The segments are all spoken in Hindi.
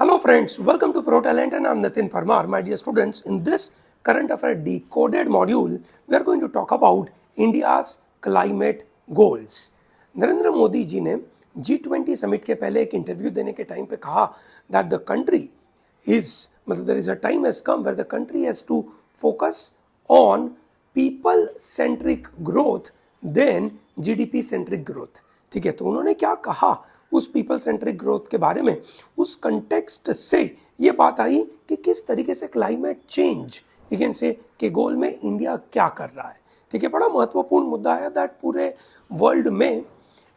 Hello friends, welcome to Pro Talent and I'm Nitin Parmar. My dear students, in this current affair decoded module, we are going to talk about India's climate goals. Narendra Modi ji ने G20 समिट के पहले एक इंटरव्यू देने के टाइम पे कहा that the country is, मतलब there is a time has come where the country has to focus on people centric growth than GDP centric growth. ठीक है, तो उन्होंने क्या कहा उस पीपल सेंट्रिक ग्रोथ के बारे में, उस कंटेक्स्ट से ये बात आई कि किस तरीके से क्लाइमेट चेंज अगेन से के गोल में इंडिया क्या कर रहा है. ठीक है, बड़ा महत्वपूर्ण मुद्दा है दैट पूरे वर्ल्ड में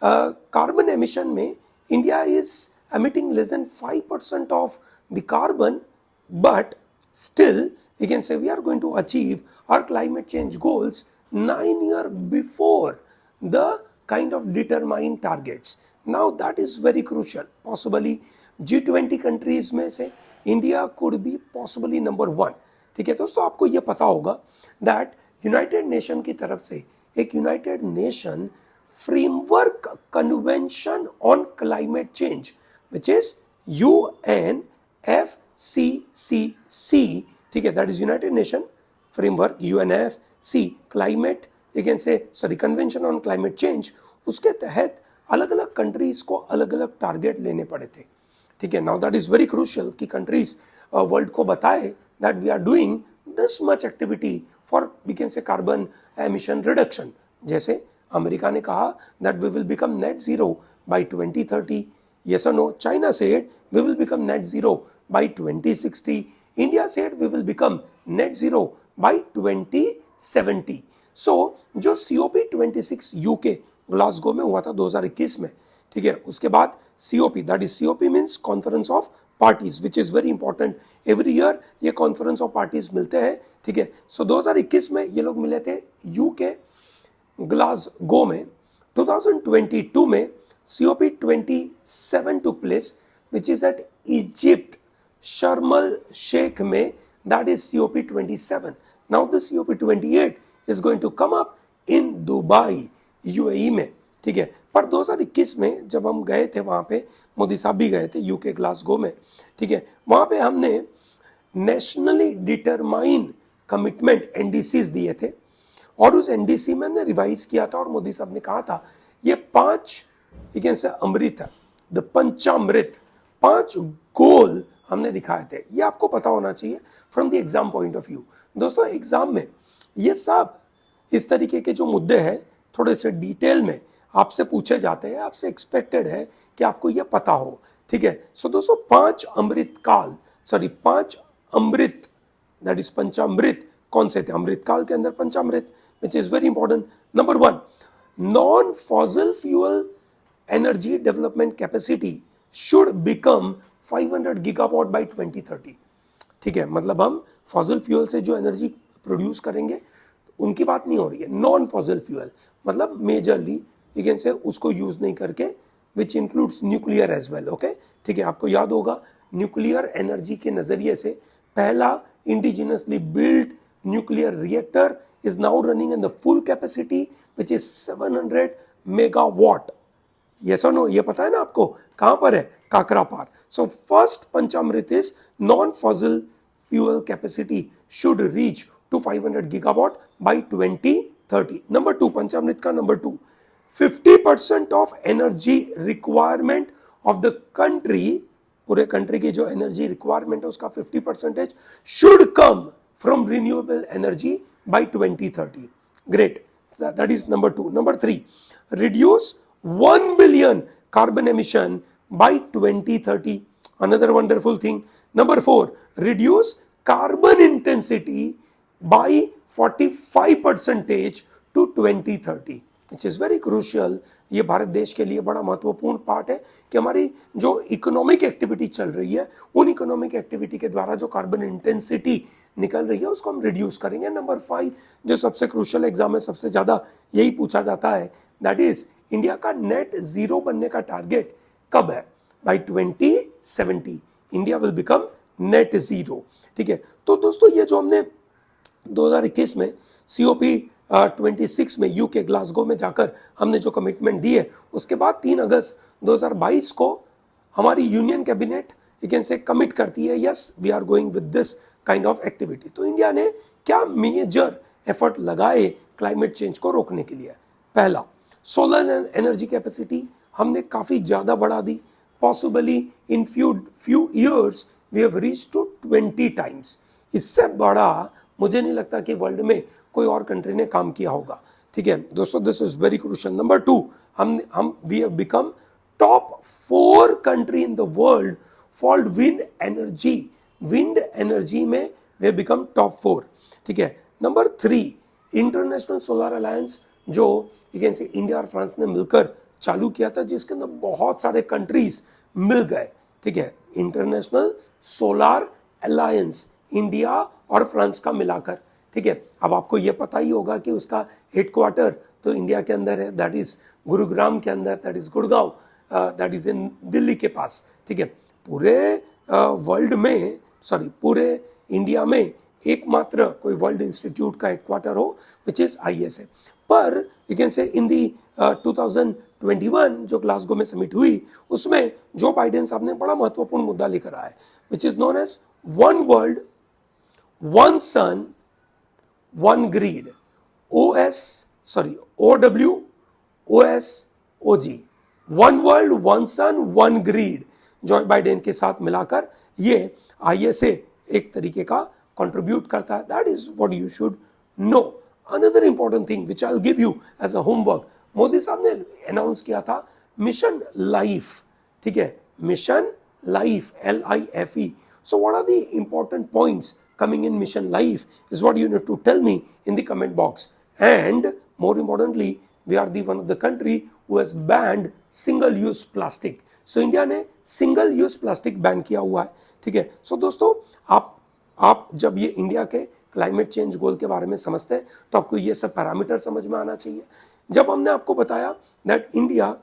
कार्बन एमिशन में India is emitting less than 5% of the carbon, but still we can say we are going to achieve our climate change goals 9 years before the kind of determined targets. Now that is very crucial. Possibly G20 countries में से India could be possibly number 1. ठीक है दोस्तों, आपको ये पता होगा that यूनाइटेड नेशन की तरफ से एक United nation framework convention on climate change which is UNFCCC, ठीक है, that is United Nation Framework, UNFC Climate, you can say, sorry, Convention on Climate Change. उसके तहत अलग अलग कंट्रीज को अलग अलग टारगेट लेने पड़े थे. ठीक है, now that is very crucial कि कंट्रीज वर्ल्ड को बताए that we are doing this much activity for we can say carbon emission reduction. जैसे अमेरिका ने कहा that we will become net zero by 2030. Yes or no? China said we will become net zero by 2060. India said we will become net zero by 2070. So जो COP26 UK ग्लासगो में हुआ था 2021 में, ठीक है, उसके बाद COP, that is COP means Conference of Parties, which is very important. Every year ये Conference of Parties मिलते हैं. ठीक है, so 2021 में ये लोग मिले थे UK ग्लासगो में. 2022 में COP27 took place, which is at Egypt, Sharm el Sheikh में, that is COP27. Now the COP28 is going to come up in Dubai, UAE में. ठीक है, पर 2021 में जब हम गए थे वहाँ पे, मोदी साहब भी गए थे यूके ग्लासगो में. ठीक है, वहाँ पे हमने नेशनली डिटरमाइंड कमिटमेंट NDCs दिए थे और उस NDC में हमने रिवाइज किया था और मोदी साहब ने कहा था ये 5 से अमृत है, द पंचामृत, 5 गोल हमने दिखाए थे. ये आपको पता होना चाहिए from the exam point of view. दोस्तों एग्जाम में ये सब इस तरीके के जो मुद्दे हैं थोड़े से डिटेल में आपसे पूछे जाते हैं, आपसे एक्सपेक्टेड है कि आपको ये पता हो. ठीक है, सो दोस्तों 5 Amrit Kaal, sorry 5 Amrit, that is Panchamrit कौन से थे? अमृत काल के अंदर Panchamrit, which is very important. Number 1, non fossil fuel energy development capacity should become 500 gigawatt by 2030. ठीक है, मतलब हम फॉसिल फ्यूल से जो एनर्जी प्रोड्यूस करेंगे उनकी बात नहीं हो रही है. नॉन फॉसिल फ्यूल मतलब मेजरली यू कैन से उसको यूज नहीं करके, which includes nuclear as well. Okay, ठीक है, आपको याद होगा न्यूक्लियर एनर्जी के नजरिए से पहला indigenously built nuclear reactor is now running in the full capacity which is 700 megawatt. Yes or no? ये पता है ना आपको कहां पर है? काकरा पार. So first Panchamrit is non-fossil fuel capacity should reach to 500 gigawatt by 2030. Number 2, पंचामृत का number 2, 50% of energy requirement of the country, पूरे कंट्री की जो एनर्जी रिक्वायरमेंट है उसका 50% should come from renewable energy by 2030. Great. That is number 2. Number 3, reduce 1 billion carbon emission by 2030. Another wonderful thing. Number 4, reduce carbon intensity by 45% to 2030, which is very crucial. ये भारत देश के लिए बड़ा महत्वपूर्ण पार्ट है कि हमारी जो इकोनॉमिक एक्टिविटी चल रही है उन इकोनॉमिक एक्टिविटी के द्वारा जो कार्बन इंटेंसिटी निकल रही है उसको हम रिड्यूस करेंगे. नंबर 5 जो सबसे क्रूशियल एग्जाम में सबसे ज्यादा यही पूछा जाता है, दैट इज इंडिया का नेट जीरो बनने का टारगेट कब है? By 2070 India will become net zero. ठीक है, तो दोस्तों ये जो हमने 2021 में COP26 में यूके ग्लासगो में जाकर हमने जो कमिटमेंट दी है, उसके बाद 3 अगस्त 2022 को हमारी union cabinet you can say commit करती है, yes we are going with this kind of activity. तो इंडिया ने क्या मेजर एफर्ट लगाए क्लाइमेट चेंज को रोकने के लिए? पहला, सोलर एनर्जी कैपेसिटी हमने काफी ज्यादा बढ़ा दी, possibly in few years we have reached to 20 times. इससे बड़ा मुझे नहीं लगता कि वर्ल्ड में कोई और कंट्री ने काम किया होगा, ठीक है दोस्तों, this is very crucial. Number 2, हम we have become top 4 country in the world for wind energy. Wind energy में वी हैव बिकम टॉप 4, ठीक है। नंबर 3, इंटरनेशनल सोलर अलायंस जो यू कैन से इंडिया और फ्रांस ने मिलकर चालू किया था, जिसके अंदर बहुत सारे कंट्रीज मिल गए, ठीक है। इंटरनेशनल सोलर अलायंस इंडिया और फ्रांस का मिलाकर, ठीक है। अब आपको यह पता ही होगा कि उसका हेडक्वार्टर तो इंडिया के अंदर है, दैट इज गुरुग्राम के अंदर, that is Gurgaon, that is in Delhi के पास, ठीक है। पूरे वर्ल्ड में, सॉरी पूरे इंडिया में एकमात्र कोई वर्ल्ड इंस्टीट्यूट का हेडक्वार्टर हो विच इज ISA। पर यू कैन से इन दी 2021 जो ग्लासगो में समिट हुई, उसमें जो बाइडेन साहब ने बड़ा महत्वपूर्ण मुद्दा लेकर आया which is known as one world one sun one grid, OWOSOG, one world one sun one grid, जो बाइडेन के साथ मिलाकर ये ISA एक तरीके का कंट्रीब्यूट करता है। That is what you should know. Another important thing which I will give you as a homework, Modi साहब ने अनाउंस किया था मिशन लाइफ, ठीक है, mission life, LIFE। So what are the important points coming in mission life is what you need to tell me in the comment box. And more importantly, we are the one of the country who has banned single use plastic. So India ने single use plastic ban किया हुआ है, ठीक है। So दोस्तों, आप जब ये इंडिया के क्लाइमेट चेंज गोल के बारे में समझते हैं तो आपको ये सब पैरामीटर समझ में आना चाहिए। जब हमने आपको बताया that India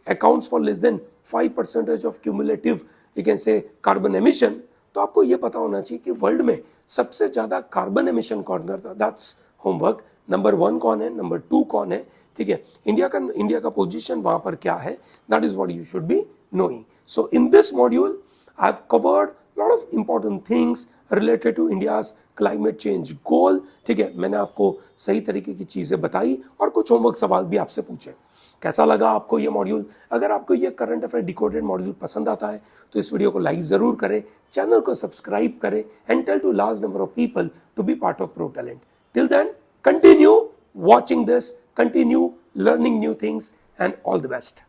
accounts for less than 5% of cumulative you can say carbon emission, तो आपको यह पता होना चाहिए कि वर्ल्ड में सबसे ज्यादा कार्बन एमिशन कौन करता है। That's homework. नंबर 1 कौन है, नंबर 2 कौन है, ठीक है। इंडिया का पोजीशन वहां पर क्या है, that is what you should be knowing. So in this module I have covered lot of important things related to India's climate change goal, ठीक है। मैंने आपको सही तरीके की चीजें बताई और कुछ होमवर्क सवाल भी आपसे पूछे। कैसा लगा आपको ये मॉड्यूल? अगर आपको ये करंट अफेयर डिकोडेड मॉड्यूल पसंद आता है तो इस वीडियो को लाइक जरूर करें, चैनल को सब्सक्राइब करें and tell to large number of people to be part of pro talent. Till then continue watching this, continue learning new things, and all the best.